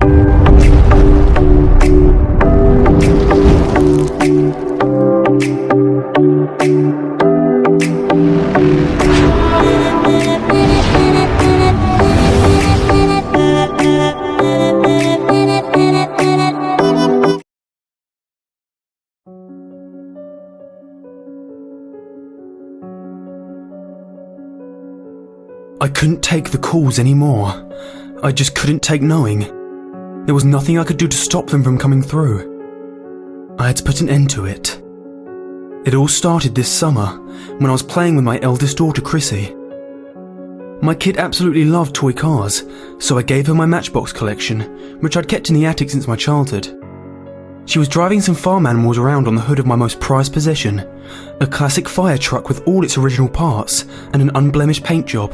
I couldn't take the calls anymore. I just couldn't take knowing. There was nothing I could do to stop them from coming through. I had to put an end to it. It all started this summer, when I was playing with my eldest daughter, Chrissy. My kid absolutely loved toy cars, so I gave her my Matchbox collection, which I'd kept in the attic since my childhood. She was driving some farm animals around on the hood of my most prized possession, a classic fire truck with all its original parts and an unblemished paint job,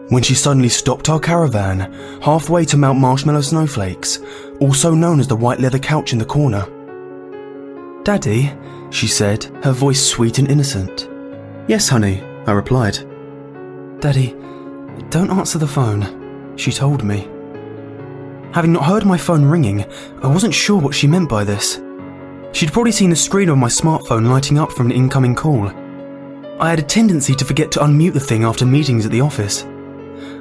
when she suddenly stopped our caravan halfway to Mount Marshmallow Snowflakes, also known as the white leather couch in the corner. "Daddy," she said, her voice sweet and innocent. "Yes, honey," I replied. "Daddy, don't answer the phone," she told me. Having not heard my phone ringing, I wasn't sure what she meant by this. She'd probably seen the screen of my smartphone lighting up from an incoming call. I had a tendency to forget to unmute the thing after meetings at the office.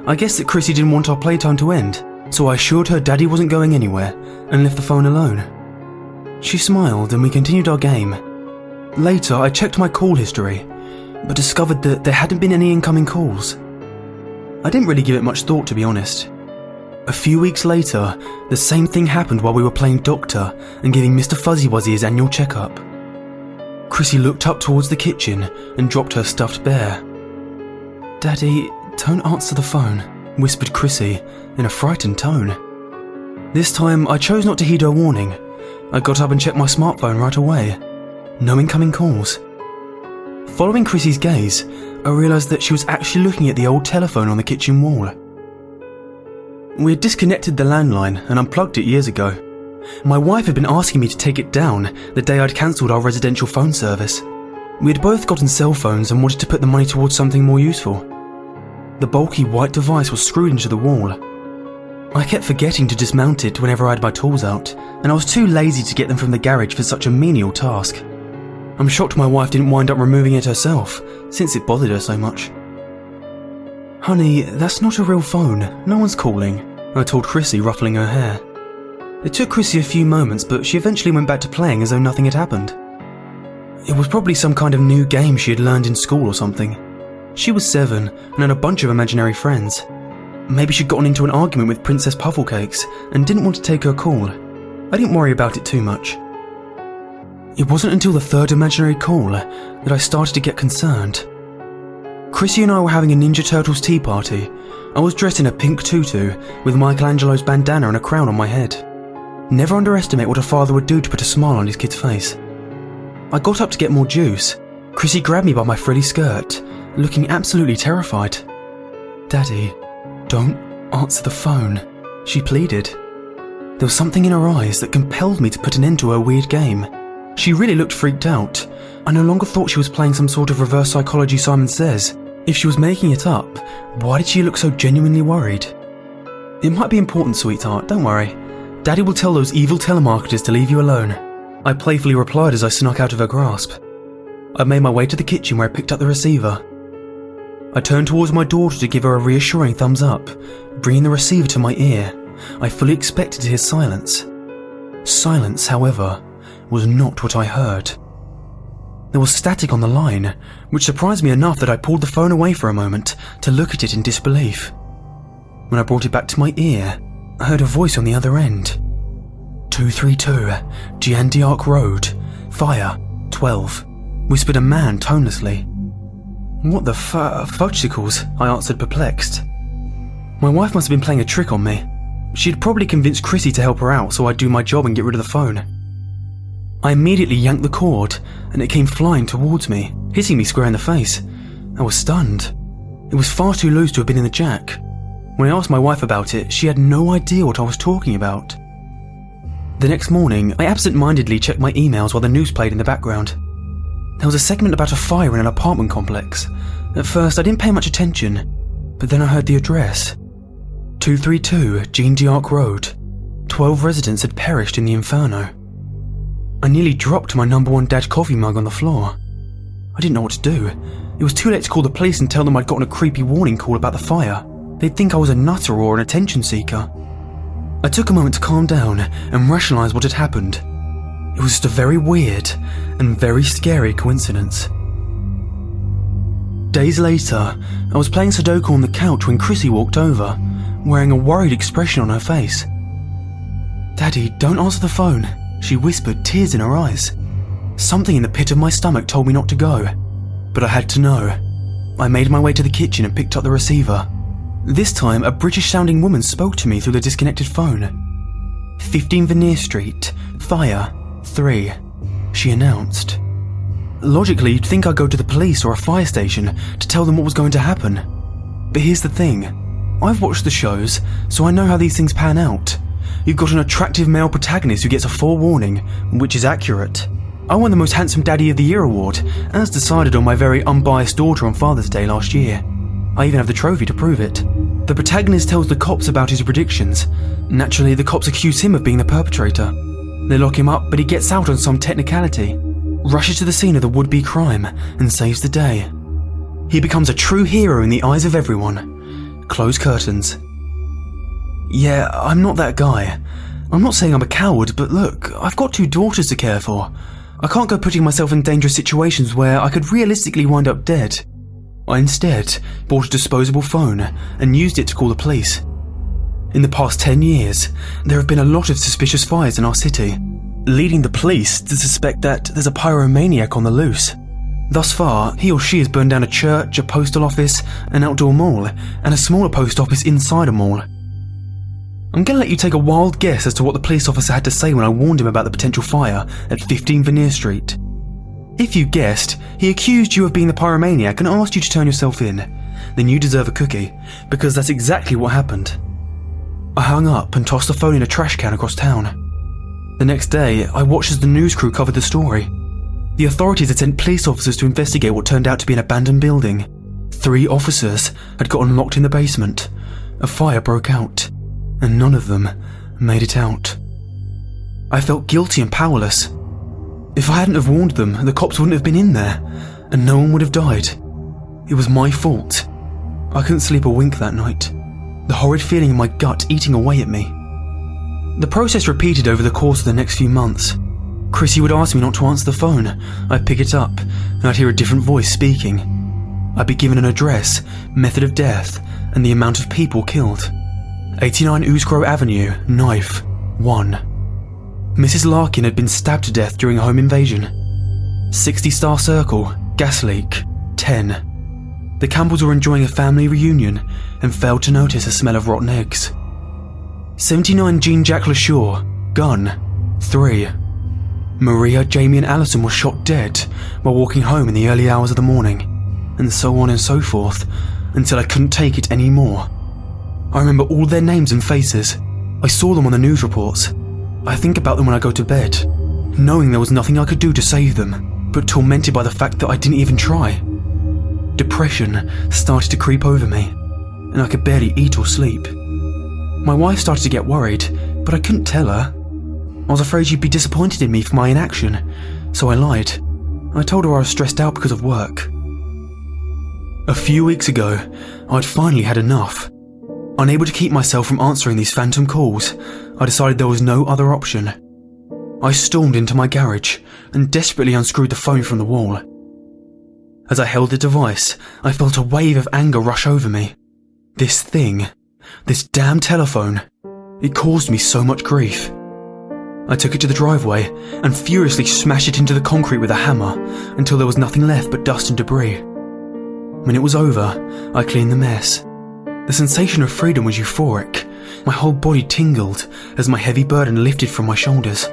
I guess that Chrissy didn't want our playtime to end, so I assured her Daddy wasn't going anywhere and left the phone alone. She smiled and we continued our game. Later, I checked my call history, but discovered that there hadn't been any incoming calls. I didn't really give it much thought, to be honest. A few weeks later, the same thing happened while we were playing doctor and giving Mr. Fuzzy Wuzzy his annual checkup. Chrissy looked up towards the kitchen and dropped her stuffed bear. "Daddy, don't answer the phone," whispered Chrissy in a frightened tone. This time, I chose not to heed her warning. I got up and checked my smartphone right away. No incoming calls. Following Chrissy's gaze, I realised that she was actually looking at the old telephone on the kitchen wall. We had disconnected the landline and unplugged it years ago. My wife had been asking me to take it down the day I'd cancelled our residential phone service. We had both gotten cell phones and wanted to put the money towards something more useful. The bulky white device was screwed into the wall. I kept forgetting to dismount it whenever I had my tools out, and I was too lazy to get them from the garage for such a menial task. I'm shocked my wife didn't wind up removing it herself, since it bothered her so much. "Honey, that's not a real phone. No one's calling," I told Chrissy, ruffling her hair. It took Chrissy a few moments, but she eventually went back to playing as though nothing had happened. It was probably some kind of new game she had learned in school or something. She was 7 and had a bunch of imaginary friends. Maybe she'd gotten into an argument with Princess Pufflecakes and didn't want to take her call. I didn't worry about it too much. It wasn't until the third imaginary call that I started to get concerned. Chrissy and I were having a Ninja Turtles tea party. I was dressed in a pink tutu with Michelangelo's bandana and a crown on my head. Never underestimate what a father would do to put a smile on his kid's face. I got up to get more juice. Chrissy grabbed me by my frilly skirt, looking absolutely terrified. "Daddy, don't answer the phone," she pleaded. There was something in her eyes that compelled me to put an end to her weird game. She really looked freaked out. I no longer thought she was playing some sort of reverse psychology Simon Says. If she was making it up, why did she look so genuinely worried? "It might be important, sweetheart, don't worry. Daddy will tell those evil telemarketers to leave you alone," I playfully replied as I snuck out of her grasp. I made my way to the kitchen where I picked up the receiver. I turned towards my daughter to give her a reassuring thumbs up, bringing the receiver to my ear. I fully expected to hear silence. Silence, however, was not what I heard. There was static on the line, which surprised me enough that I pulled the phone away for a moment to look at it in disbelief. When I brought it back to my ear, I heard a voice on the other end. 232, Giandiark Road, Fire, 12, whispered a man tonelessly. "What the fudgesicles?" I answered, perplexed. My wife must have been playing a trick on me. She'd probably convinced Chrissy to help her out so I'd do my job and get rid of the phone. I immediately yanked the cord, and it came flying towards me, hitting me square in the face. I was stunned. It was far too loose to have been in the jack. When I asked my wife about it, she had no idea what I was talking about. The next morning, I absent-mindedly checked my emails while the news played in the background. There was a segment about a fire in an apartment complex. At first, I didn't pay much attention, but then I heard the address. 232 Giandiark Road, 12 residents had perished in the inferno. I nearly dropped my #1 Dad coffee mug on the floor. I didn't know what to do. It was too late to call the police and tell them I'd gotten a creepy warning call about the fire. They'd think I was a nutter or an attention seeker. I took a moment to calm down and rationalise what had happened. It was just a very weird and very scary coincidence. Days later, I was playing Sudoku on the couch when Chrissy walked over, wearing a worried expression on her face. "Daddy, don't answer the phone," she whispered, tears in her eyes. Something in the pit of my stomach told me not to go, but I had to know. I made my way to the kitchen and picked up the receiver. This time, a British-sounding woman spoke to me through the disconnected phone. 15 Veneer Street, Fire, 3, she announced. Logically, you'd think I'd go to the police or a fire station to tell them what was going to happen. But here's the thing. I've watched the shows, so I know how these things pan out. You've got an attractive male protagonist who gets a forewarning, which is accurate. I won the Most Handsome Daddy of the Year award, as decided on my very unbiased daughter on Father's Day last year. I even have the trophy to prove it. The protagonist tells the cops about his predictions. Naturally, the cops accuse him of being the perpetrator. They lock him up, but he gets out on some technicality, rushes to the scene of the would-be crime, and saves the day. He becomes a true hero in the eyes of everyone. Close curtains. Yeah, I'm not that guy. I'm not saying I'm a coward, but look, I've got 2 daughters to care for. I can't go putting myself in dangerous situations where I could realistically wind up dead. I instead bought a disposable phone and used it to call the police. In the past 10 years, there have been a lot of suspicious fires in our city, leading the police to suspect that there's a pyromaniac on the loose. Thus far, he or she has burned down a church, a postal office, an outdoor mall, and a smaller post office inside a mall. I'm gonna let you take a wild guess as to what the police officer had to say when I warned him about the potential fire at 15 Veneer Street. If you guessed, he accused you of being the pyromaniac and asked you to turn yourself in. Then you deserve a cookie, because that's exactly what happened. I hung up and tossed the phone in a trash can across town. The next day, I watched as the news crew covered the story. The authorities had sent police officers to investigate what turned out to be an abandoned building. 3 officers had gotten locked in the basement. A fire broke out, and none of them made it out. I felt guilty and powerless. If I hadn't have warned them, the cops wouldn't have been in there, and no one would have died. It was my fault. I couldn't sleep a wink that night, the horrid feeling in my gut eating away at me. The process repeated over the course of the next few months. Chrissy would ask me not to answer the phone. I'd pick it up, and I'd hear a different voice speaking. I'd be given an address, method of death, and the amount of people killed. 89 Oosgrove Avenue, knife, 1. Mrs. Larkin had been stabbed to death during a home invasion. 60 Star Circle, gas leak, 10. The Campbells were enjoying a family reunion and failed to notice a smell of rotten eggs. 79 Jean Jack LaShaw, gun, 3. Maria, Jamie and Alison were shot dead while walking home in the early hours of the morning, and so on and so forth, until I couldn't take it anymore. I remember all their names and faces. I saw them on the news reports. I think about them when I go to bed, knowing there was nothing I could do to save them, but tormented by the fact that I didn't even try. Depression started to creep over me, and I could barely eat or sleep. My wife started to get worried, but I couldn't tell her. I was afraid she'd be disappointed in me for my inaction, so I lied. I told her I was stressed out because of work. A few weeks ago, I'd finally had enough. Unable to keep myself from answering these phantom calls, I decided there was no other option. I stormed into my garage and desperately unscrewed the phone from the wall. As I held the device, I felt a wave of anger rush over me. This thing, this damn telephone, it caused me so much grief. I took it to the driveway and furiously smashed it into the concrete with a hammer until there was nothing left but dust and debris. When it was over, I cleaned the mess. The sensation of freedom was euphoric. My whole body tingled as my heavy burden lifted from my shoulders.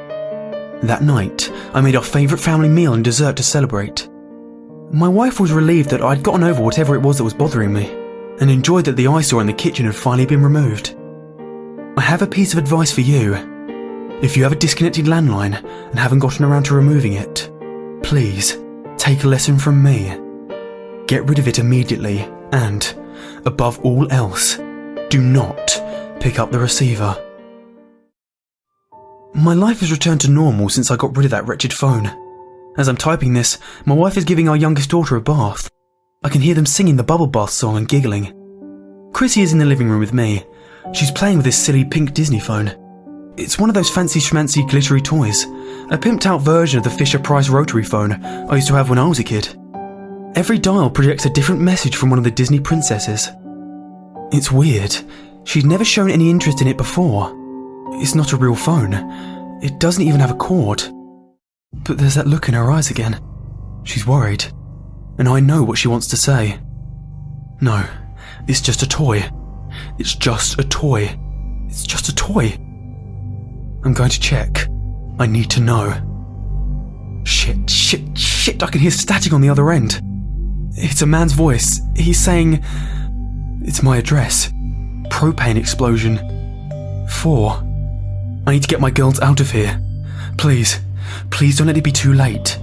That night, I made our favourite family meal and dessert to celebrate. My wife was relieved that I'd gotten over whatever it was that was bothering me, and enjoyed that the eyesore in the kitchen had finally been removed. I have a piece of advice for you. If you have a disconnected landline and haven't gotten around to removing it, please take a lesson from me. Get rid of it immediately and, above all else, do not pick up the receiver. My life has returned to normal since I got rid of that wretched phone. As I'm typing this, my wife is giving our youngest daughter a bath. I can hear them singing the bubble bath song and giggling. Chrissy is in the living room with me. She's playing with this silly pink Disney phone. It's one of those fancy schmancy glittery toys, a pimped out version of the Fisher-Price rotary phone I used to have when I was a kid. Every dial projects a different message from one of the Disney princesses. It's weird. She'd never shown any interest in it before. It's not a real phone. It doesn't even have a cord. But there's that look in her eyes again. She's worried. And I know what she wants to say. No, it's just a toy. It's just a toy. It's just a toy. I'm going to check. I need to know. Shit, I can hear static on the other end. It's a man's voice. He's saying... It's my address. Propane explosion. 4. I need to get my girls out of here. Please don't let it be too late.